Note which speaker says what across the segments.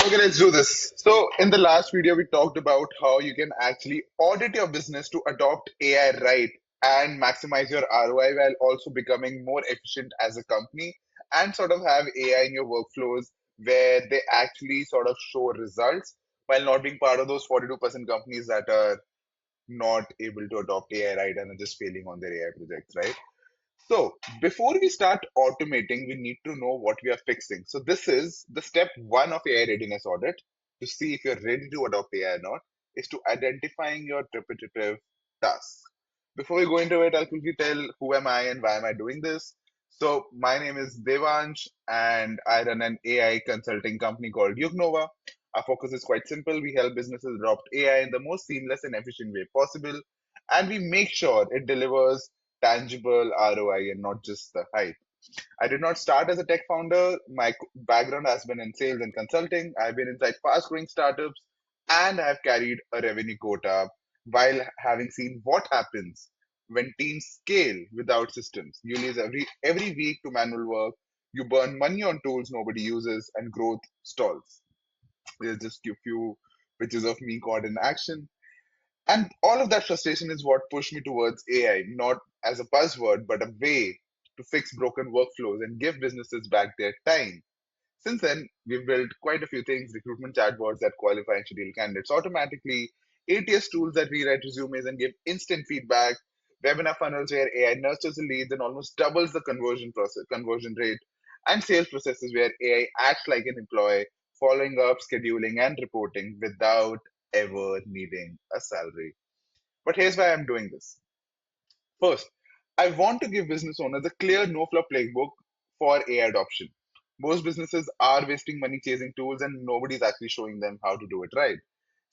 Speaker 1: Okay, let's do this. So, in the last video, we talked about how you can actually audit your business to adopt AI right and maximize your ROI while also becoming more efficient as a company and sort of have AI in your workflows where they actually sort of show results while not being part of those 42% companies that are not able to adopt AI right and are just failing on their AI projects, right? So, before we start automating, we need to know what we are fixing. So, this is the step one of AI readiness audit to see if you're ready to adopt AI or not, is to identifying your repetitive tasks. Before we go into it, I'll quickly tell who am I and why am I doing this. So, my name is Devansh, and I run an AI consulting company called Yugnova. Our focus is quite simple. We help businesses adopt AI in the most seamless and efficient way possible, and we make sure it delivers tangible ROI and not just the hype. I did not start as a tech founder. My background has been in sales and consulting. I've been inside fast growing startups and I've carried a revenue quota while having seen what happens when teams scale without systems. You lose every week to manual work, you burn money on tools nobody uses, and growth stalls. There's just a few pictures of me caught in action. And all of that frustration is what pushed me towards AI, not as a buzzword, but a way to fix broken workflows and give businesses back their time. Since then, we've built quite a few things: recruitment chatbots that qualify and schedule candidates automatically, ATS tools that rewrite resumes and give instant feedback, webinar funnels where AI nurtures the leads and almost doubles the conversion rate, and sales processes where AI acts like an employee, following up, scheduling, and reporting without ever needing a salary. But here's why I'm doing this. First, I want to give business owners a clear no-flop playbook for AI adoption. Most businesses are wasting money chasing tools and nobody's actually showing them how to do it right.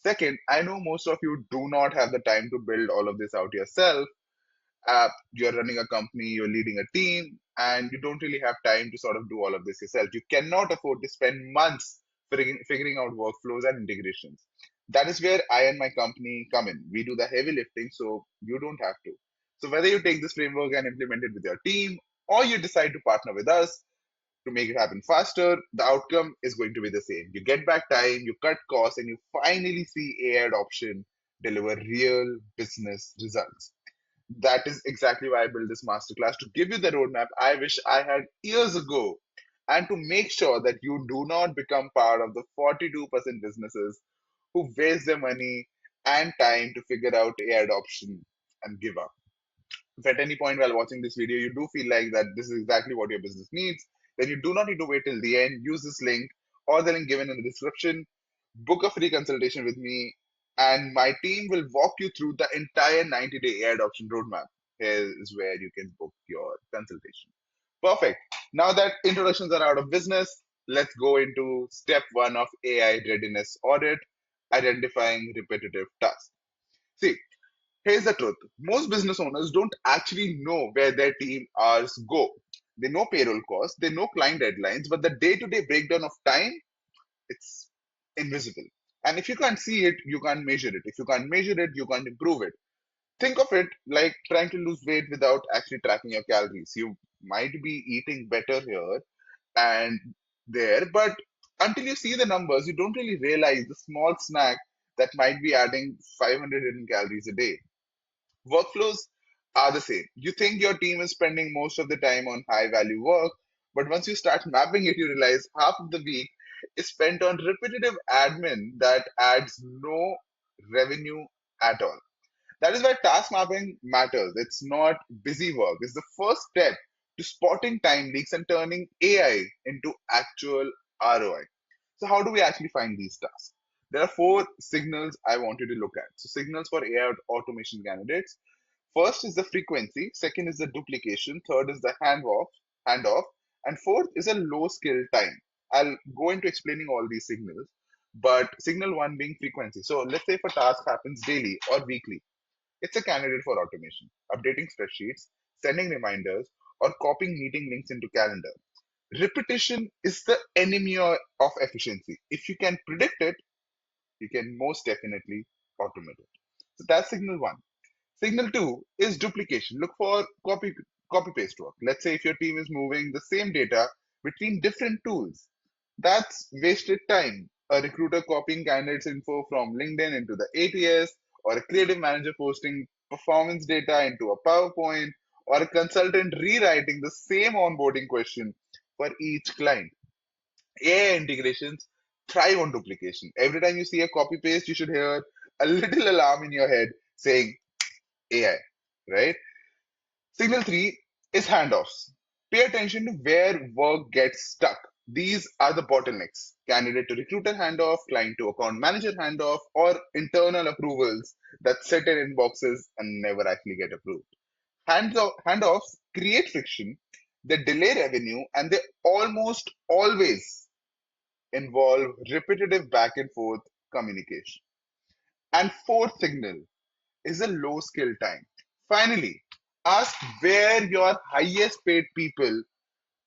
Speaker 1: Second, I know most of you do not have the time to build all of this out yourself. You're running a company, you're leading a team, and you don't really have time to sort of do all of this yourself. You cannot afford to spend months figuring out workflows and integrations. That is where I and my company come in. We do the heavy lifting, so you don't have to. So whether you take this framework and implement it with your team, or you decide to partner with us to make it happen faster, the outcome is going to be the same. You get back time, you cut costs, and you finally see AI adoption deliver real business results. That is exactly why I built this masterclass, to give you the roadmap I wish I had years ago, and to make sure that you do not become part of the 42% businesses who waste their money and time to figure out AI adoption and give up. If at any point while watching this video you do feel like that this is exactly what your business needs, then you do not need to wait till the end. Use this link or the link given in the description. Book a free consultation with me, and my team will walk you through the entire 90-day AI adoption roadmap. Here is where you can book your consultation. Perfect. Now that introductions are out of business, let's go into step one of AI readiness audit: identifying repetitive tasks. See, here's the truth. Most business owners don't actually know where their team hours go. They know payroll costs, they know client deadlines, but the day-to-day breakdown of time, it's invisible. And if you can't see it, you can't measure it. If you can't measure it, you can't improve it. Think of it like trying to lose weight without actually tracking your calories. You might be eating better here and there, but until you see the numbers, you don't really realize the small snack that might be adding 500 hidden calories a day. Workflows are the same. You think your team is spending most of the time on high value work, but once you start mapping it, you realize half of the week is spent on repetitive admin that adds no revenue at all. That is why task mapping matters. It's not busy work, it's the first step to spotting time leaks and turning AI into actual ROI. So, how do we actually find these tasks? There are four signals I want you to look at. So, signals for AI automation candidates. First is the frequency, second is the duplication, third is the handoff, and fourth is a low skill time. I'll go into explaining all these signals, but signal one being frequency. So let's say if a task happens daily or weekly, it's a candidate for automation, updating spreadsheets, sending reminders, or copying meeting links into calendar. Repetition is the enemy of efficiency. If you can predict it, you can most definitely automate it. So that's signal one. Signal two is duplication. Look for copy paste work. Let's say if your team is moving the same data between different tools, that's wasted time. a recruiter copying candidates' info from LinkedIn into the ATS, or a creative manager posting performance data into a PowerPoint, or a consultant rewriting the same onboarding question for each client. AI integrations thrive on duplication. Every time you see a copy paste, you should hear a little alarm in your head saying AI, right? Signal three is handoffs. Pay attention to where work gets stuck. These are the bottlenecks: candidate to recruiter handoff, client to account manager handoff, or internal approvals that sit in inboxes and never actually get approved. Handoffs create friction, they delay revenue, and they almost always involve repetitive back and forth communication. And fourth signal is a low skill time. Finally, ask where your highest paid people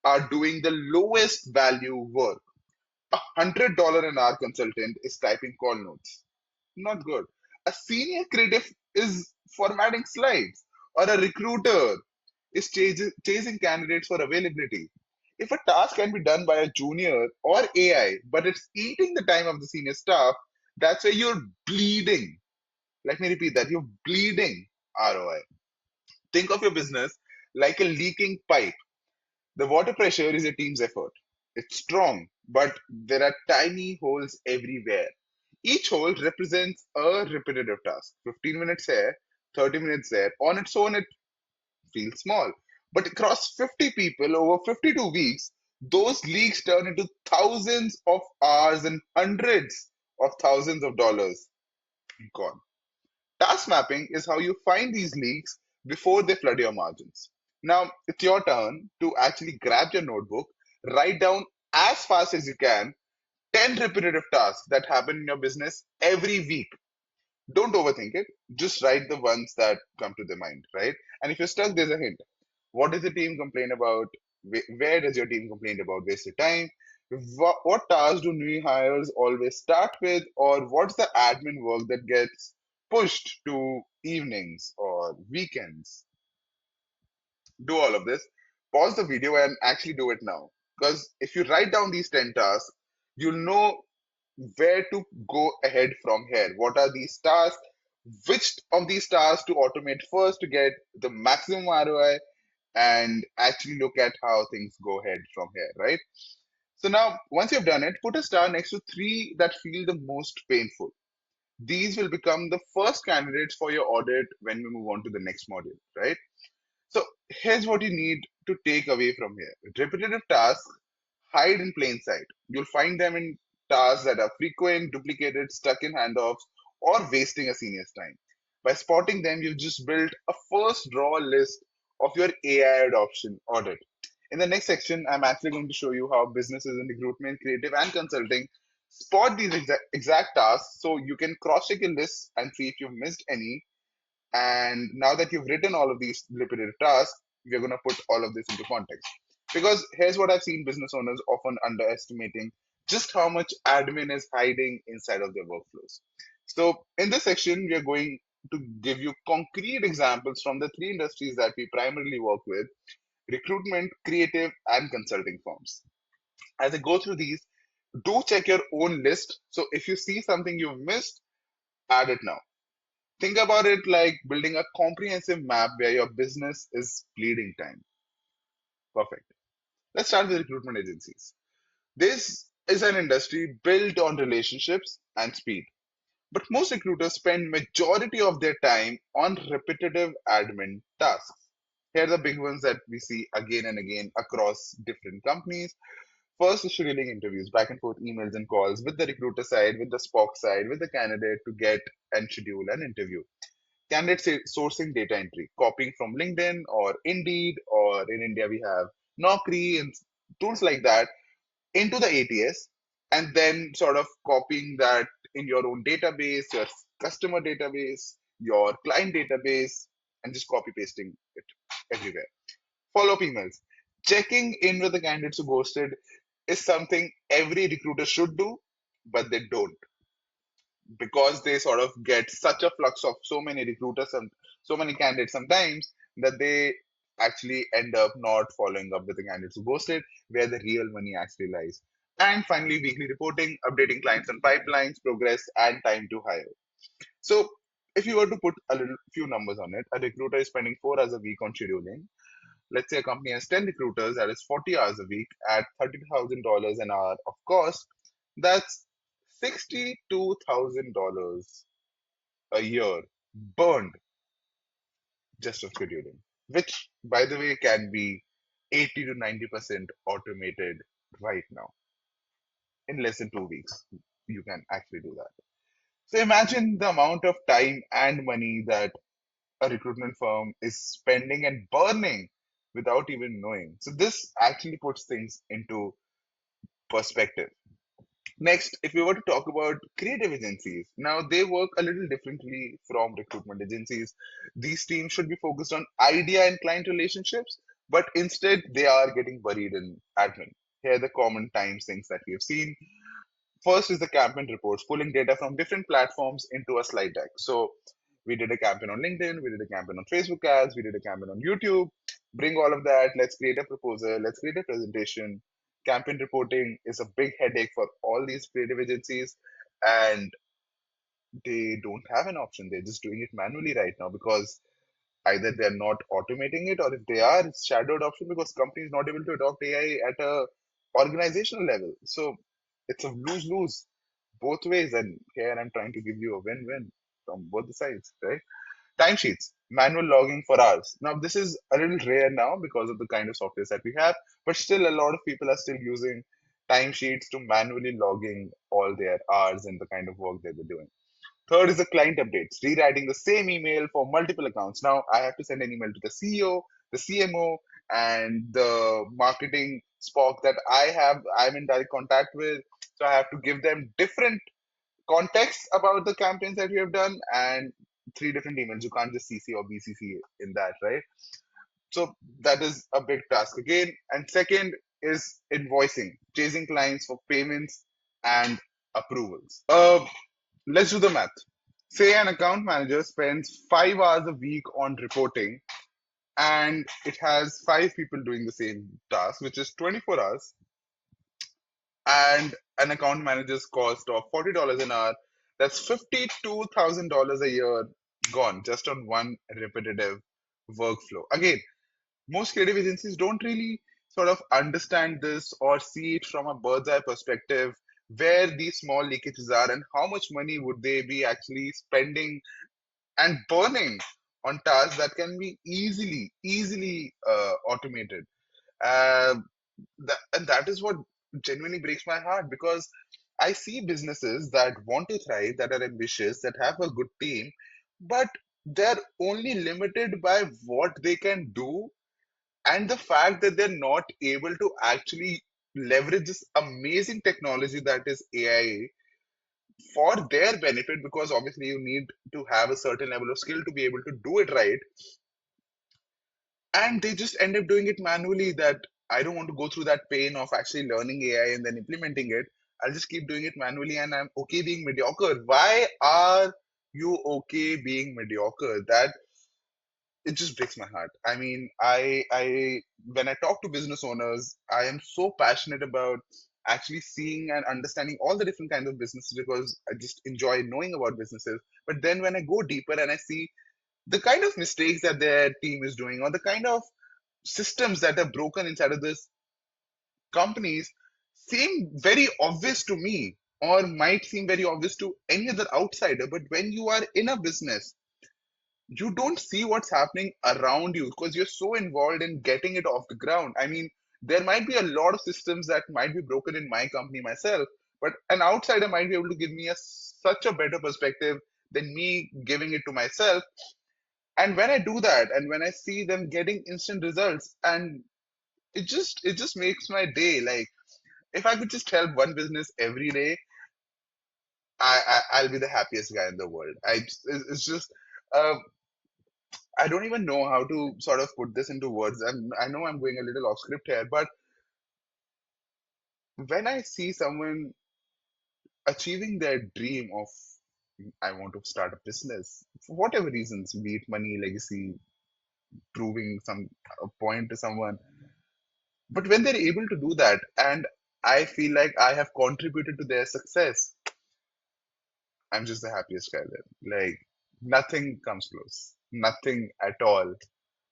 Speaker 1: are doing the lowest value work. $100 an hour consultant is typing call notes. Not good. A senior creative is formatting slides, or a recruiter is chasing candidates for availability. If a task can be done by a junior or AI, but it's eating the time of the senior staff, that's where you're bleeding. Let me repeat that: you're bleeding ROI. Think of your business like a leaking pipe. The water pressure is a team's effort. It's strong, but there are tiny holes everywhere. Each hole represents a repetitive task. 15 minutes here, 30 minutes there. On its own, it feels small. But across 50 people over 52 weeks, those leaks turn into thousands of hours and hundreds of thousands of dollars gone. Task mapping is how you find these leaks before they flood your margins. Now, it's your turn to actually grab your notebook, write down as fast as you can 10 repetitive tasks that happen in your business every week. Don't overthink it. Just write the ones that come to the mind, right? And if you're stuck, there's a hint. What does the team complain about? Where does your team complain about wasted time? What tasks do new hires always start with? Or what's the admin work that gets pushed to evenings or weekends? Do all of this. Pause the video and actually do it now. Because if you write down these 10 tasks, you'll know where to go ahead from here. What are these tasks? Which of these tasks to automate first to get the maximum ROI, and actually look at how things go ahead from here, right? So now, once you've done it, put a star next to three that feel the most painful. These will become the first candidates for your audit when we move on to the next module, right? So here's what you need to take away from here. Repetitive tasks hide in plain sight. You'll find them in tasks that are frequent, duplicated, stuck in handoffs, or wasting a senior's time. By spotting them, you've just built a first draw list of your AI adoption audit. In the next section, I'm actually going to show you how businesses in recruitment, creative, and consulting spot these exact tasks so you can cross check your list and see if you've missed any. And now that you've written all of these repetitive tasks, we're going to put all of this into context. Because here's what I've seen business owners often underestimating: just how much admin is hiding inside of their workflows. So, in this section, we are going to give you concrete examples from the three industries that we primarily work with: recruitment, creative, and consulting firms. As I go through these, do check your own list. So, if you see something you've missed, add it now. Think about it like building a comprehensive map where your business is bleeding time. Perfect. Let's start with recruitment agencies. This is an industry built on relationships and speed. But most recruiters spend majority of their time on repetitive admin tasks. Here are the big ones that we see again and again across different companies. First is scheduling interviews, back and forth emails and calls with the recruiter side, with the Spock side, with the candidate to get and schedule an interview. Candidate sourcing data entry, copying from LinkedIn or Indeed, or in India we have Naukri and tools like that into the ATS, and then sort of copying that in your own database, your customer database, your client database, and just copy pasting it everywhere. Follow up emails. Checking in with the candidates who ghosted is something every recruiter should do, but they don't, because they sort of get such a flux of so many recruiters and so many candidates sometimes that they actually end up not following up with the candidates who ghosted, where the real money actually lies. And finally, weekly reporting, updating clients on pipelines, progress, and time to hire. So if you were to put a little few numbers on it, a recruiter is spending 4 hours a week on scheduling. Let's say a company has 10 recruiters, that is 40 hours a week at $32,000 an hour of cost. That's $62,000 a year burned just on scheduling, which, by the way, can be 80 to 90% automated right now. In less than 2 weeks, you can actually do that. So imagine the amount of time and money that a recruitment firm is spending and burning without even knowing. So this actually puts things into perspective. Next, if we were to talk about creative agencies, now they work a little differently from recruitment agencies. These teams should be focused on idea and client relationships, but instead they are getting buried in admin. Here are the common times things that we have seen. First is the campaign reports, pulling data from different platforms into a slide deck. So we did a campaign on LinkedIn, we did a campaign on Facebook ads, we did a campaign on YouTube. Bring all of that, let's create a proposal, let's create a presentation. Campaign reporting is a big headache for all these creative agencies, and they don't have an option. They're just doing it manually right now because either they're not automating it, or if they are, it's shadow adoption because companies not able to adopt AI at a organizational level. So it's a lose-lose both ways, and here I'm trying to give you a win-win from both the sides, right? Timesheets, manual logging for hours. Now this is a little rare now because of the kind of software that we have, but still a lot of people are still using timesheets to manually logging all their hours and the kind of work that they're doing. Third is the client updates, rewriting the same email for multiple accounts. Now I have to send an email to the CEO, the CMO, and the marketing spock that I'm in direct contact with. So I have to give them different context about the campaigns that we have done and three different emails. You can't just CC or BCC in that, right? So that is a big task again. And second is invoicing, chasing clients for payments and approvals. Let's do the math. Say an account manager spends 5 hours a week on reporting and it has five people doing the same task, which is 24 hours, and an account manager's cost of $40 an hour, that's $52,000 a year gone just on one repetitive workflow. Again, most creative agencies don't really sort of understand this or see it from a bird's eye perspective where these small leakages are and how much money would they be actually spending and burning on tasks that can be easily automated. And that is what genuinely breaks my heart because I see businesses that want to thrive, that are ambitious, that have a good team, but they're only limited by what they can do and the fact that they're not able to actually leverage this amazing technology that is AI for their benefit, because obviously you need to have a certain level of skill to be able to do it right, and they just end up doing it manually. That I don't want to go through that pain of actually learning AI and then implementing it. I'll just keep doing it manually and I'm okay being mediocre. Why are you okay being mediocre? That it just breaks my heart. I mean, I when I talk to business owners, I am so passionate about actually seeing and understanding all the different kinds of businesses because I just enjoy knowing about businesses. But then when I go deeper and I see the kind of mistakes that their team is doing or the kind of systems that are broken inside of this companies seem very obvious to me or might seem very obvious to any other outsider, but when you are in a business you don't see what's happening around you because you're so involved in getting it off the ground. I mean, there might be a lot of systems that might be broken in my company myself, but an outsider might be able to give me such a better perspective than me giving it to myself. And when I do that, and when I see them getting instant results, and it just makes my day. Like if I could just help one business every day, I'll be the happiest guy in the world. It's just. Uh, I don't even know how to sort of put this into words. And I know I'm going a little off script here, but when I see someone achieving their dream of I want to start a business for whatever reasons, be it money, legacy, proving some a point to someone, but when they're able to do that, and I feel like I have contributed to their success. I'm just the happiest guy there. Like, nothing comes close. Nothing at all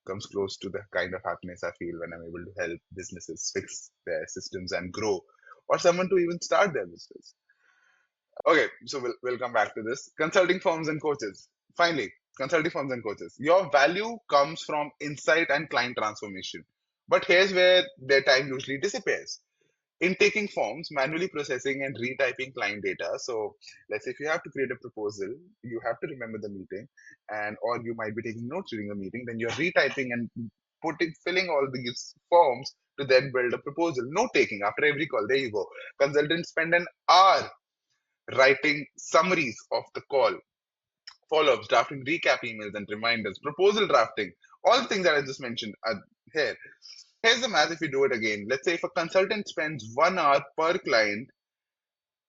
Speaker 1: comes close to the kind of happiness I feel when I'm able to help businesses fix their systems and grow, or someone to even start their business. Okay, so we'll come back to this. Consulting firms and coaches. Finally, consulting firms and coaches. Your value comes from insight and client transformation. But here's where their time usually disappears. Intaking forms, manually processing and retyping client data. So let's say if you have to create a proposal, you have to remember the meeting, and or you might be taking notes during the meeting, then you're retyping and filling all these forms to then build a proposal. Note taking after every call. There you go. Consultants spend an hour writing summaries of the call, follow-ups, drafting recap emails and reminders, proposal drafting, all the things that I just mentioned are here. Here's the math if you do it again. Let's say if a consultant spends 1 hour per client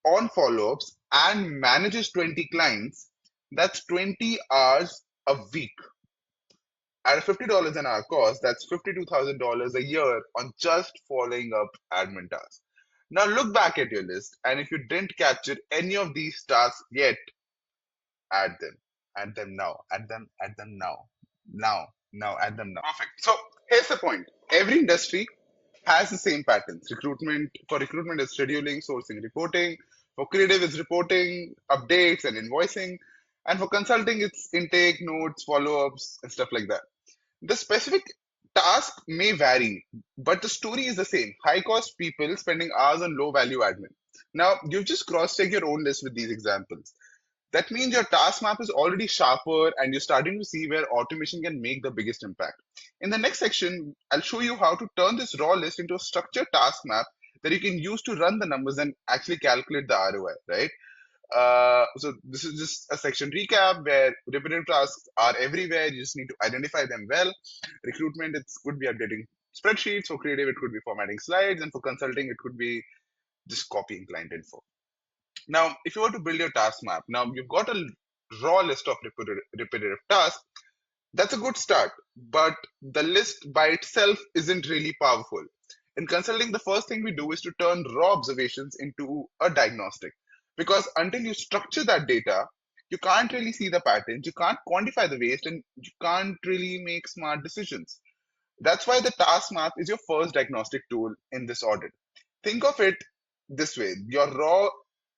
Speaker 1: on follow-ups and manages 20 clients, that's 20 hours a week. At a $50 an hour cost, that's $52,000 a year on just following up admin tasks. Now look back at your list, and if you didn't capture any of these tasks yet, add them. Add them now. Add them now. Add them now. Perfect. So here's the point. Every industry has the same patterns. Recruitment is scheduling, sourcing, reporting. For creative, it's reporting, updates, and invoicing. And for consulting, it's intake, notes, follow-ups, and stuff like that. The specific task may vary, but the story is the same. High cost people spending hours on low value admin. Now, you've just cross checked your own list with these examples. That means your task map is already sharper and you're starting to see where automation can make the biggest impact. In the next section, I'll show you how to turn this raw list into a structured task map that you can use to run the numbers and actually calculate the ROI, right? So this is just a section recap where repetitive tasks are everywhere. You just need to identify them well. Recruitment, it could be updating spreadsheets. For creative, it could be formatting slides. And for consulting, it could be just copying client info. Now, if you were to build your task map, now you've got a raw list of repetitive tasks. That's a good start, but the list by itself isn't really powerful. In consulting, the first thing we do is to turn raw observations into a diagnostic. Because until you structure that data, you can't really see the patterns, you can't quantify the waste, and you can't really make smart decisions. That's why the task map is your first diagnostic tool in this audit. Think of it this way: your raw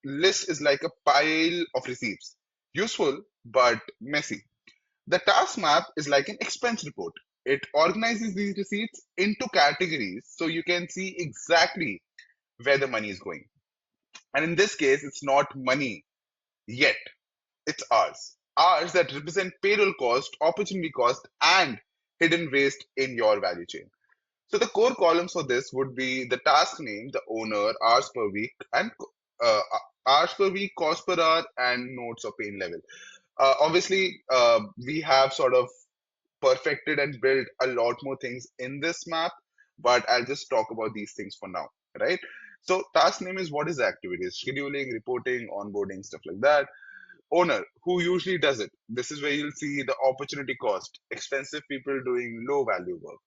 Speaker 1: list is like a pile of receipts, useful but messy. The task map is like an expense report. It organizes these receipts into categories so you can see exactly where the money is going. And in this case, it's not money yet, it's hours. Hours that represent payroll cost, opportunity cost, and hidden waste in your value chain. So the core columns for this would be the task name, the owner, hours per week, and uh, hours per week, cost per hour, and notes or pain level. Obviously, we have sort of perfected and built a lot more things in this map, but I'll just talk about these things for now, right? So task name is what is the activities, scheduling, reporting, onboarding, stuff like that. Owner, who usually does it. This is where you'll see the opportunity cost, expensive people doing low value work.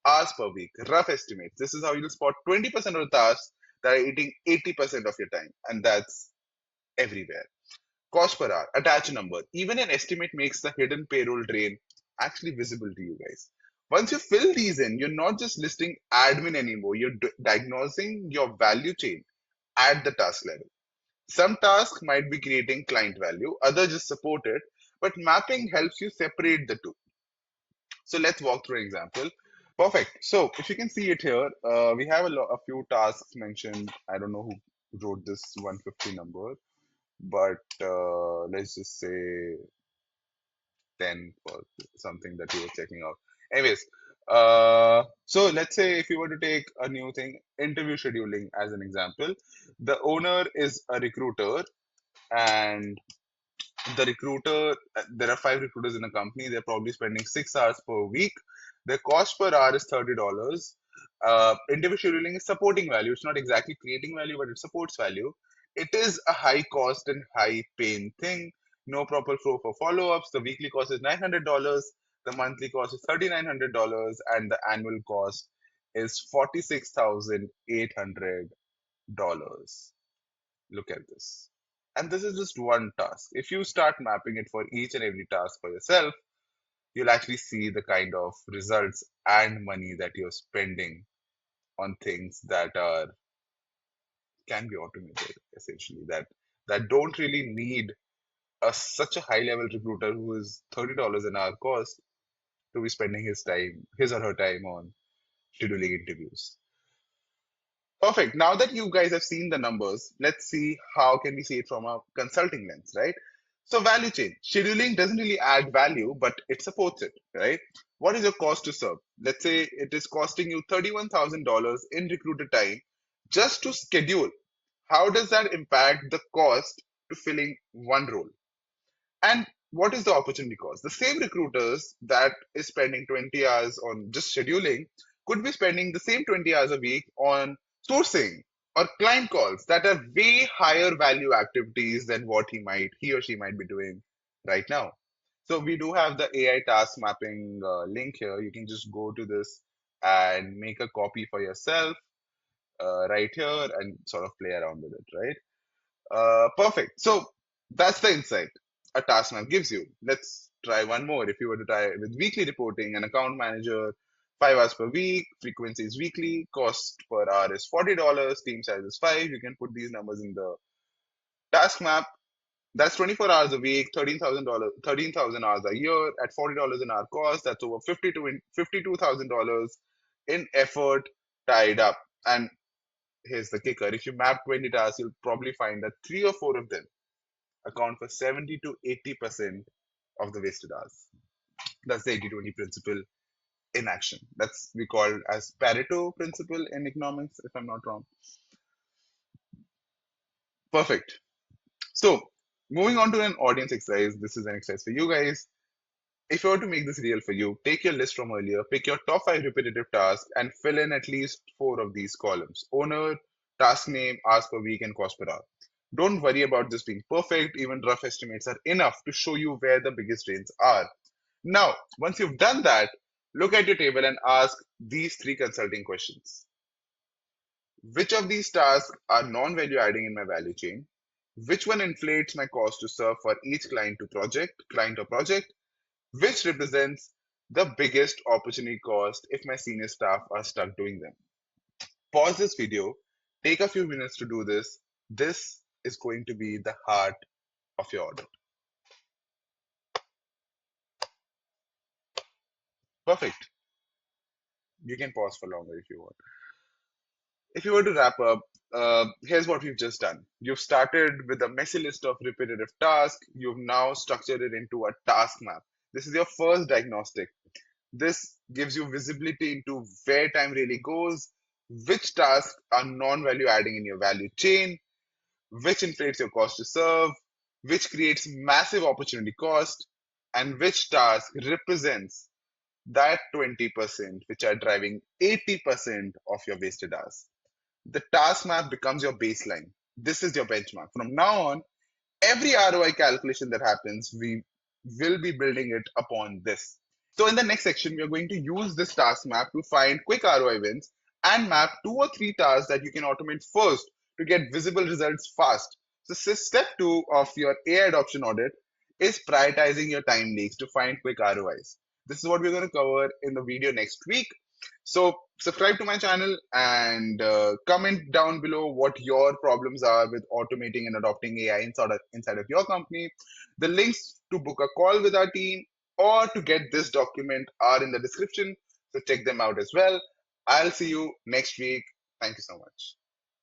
Speaker 1: Hours per week, rough estimates. This is how you'll spot 20% of the tasks that are eating 80% of your time, and that's everywhere. Cost per hour, attach a number. Even an estimate makes the hidden payroll drain actually visible to you guys. Once you fill these in, you're not just listing admin anymore, you're diagnosing your value chain at the task level. Some tasks might be creating client value, others just support it, but mapping helps you separate the two. So let's walk through an example. Perfect. So if you can see it here, we have a few tasks mentioned. I don't know who wrote this 150 number, but let's just say 10 for something that you were checking out. Anyways, so let's say if you were to take a new thing, interview scheduling as an example, the owner is a recruiter, and there are 5 recruiters in a company. They're probably spending 6 hours per week. Their cost per hour is $30. Interview scheduling is supporting value. It's not exactly creating value, but it supports value. It is a high cost and high pain thing. No proper flow for follow-ups. The weekly cost is $900. The monthly cost is $3,900, and the annual cost is $46,800. Look at this. And this is just one task. If you start mapping it for each and every task for yourself, you'll actually see the kind of results and money that you're spending on things that are can be automated essentially that don't really need such a high level recruiter who is $30 an hour cost to be spending his or her time on scheduling interviews. Perfect. Now that you guys have seen the numbers, let's see how can we see it from a consulting lens, right? So value chain. Scheduling doesn't really add value, but it supports it, right? What is your cost to serve? Let's say it is costing you $31,000 in recruiter time just to schedule. How does that impact the cost to filling one role? And what is the opportunity cost? The same recruiters that is spending 20 hours on just scheduling could be spending the same 20 hours a week on sourcing or client calls that are way higher value activities than what he or she might be doing right now. So we do have the AI task mapping link here. You can just go to this and make a copy for yourself right here and sort of play around with it, right? Perfect. So that's the insight a task map gives you. Let's try one more. If you were to try with weekly reporting, an account manager, 5 hours per week, frequency is weekly, cost per hour is $40, team size is five. You can put these numbers in the task map. That's 24 hours a week, $13,000, 13,000 hours a year at $40 an hour cost. That's over $52,000 in effort tied up. And here's the kicker: if you map 20 tasks, you'll probably find that three or four of them account for 70 to 80% of the wasted hours. That's the 80-20 principle in action. That's we call as Pareto principle in economics, if I'm not wrong. Perfect. So moving on to an audience exercise, this is an exercise for you guys. If you were to make this real for you, take your list from earlier, pick your top five repetitive tasks, and fill in at least four of these columns: owner, task name, hours per week, and cost per hour. Don't worry about this being perfect, even rough estimates are enough to show you where the biggest drains are. Now, once you've done that, look at your table and ask these three consulting questions. Which of these tasks are non value adding in my value chain? Which one inflates my cost to serve for each client or project? Which represents the biggest opportunity cost if my senior staff are stuck doing them? Pause this video, take a few minutes to do this. This is going to be the heart of your audit. Perfect. You can pause for longer if you want. If you were to wrap up, here's what we've just done. You've started with a messy list of repetitive tasks. You've now structured it into a task map. This is your first diagnostic. This gives you visibility into where time really goes, which tasks are non-value adding in your value chain, which inflates your cost to serve, which creates massive opportunity cost, and which task represents that 20% which are driving 80% of your wasted hours. The task map becomes your baseline. This is your benchmark. From now on, every ROI calculation that happens, we will be building it upon this. So in the next section, we are going to use this task map to find quick ROI wins and map two or three tasks that you can automate first to get visible results fast. So step two of your AI adoption audit is prioritizing your time leaks to find quick ROIs. This is what we're going to cover in the video next week. So subscribe to my channel and comment down below what your problems are with automating and adopting AI inside of your company. The links to book a call with our team or to get this document are in the description. So check them out as well. I'll see you next week. Thank you so much.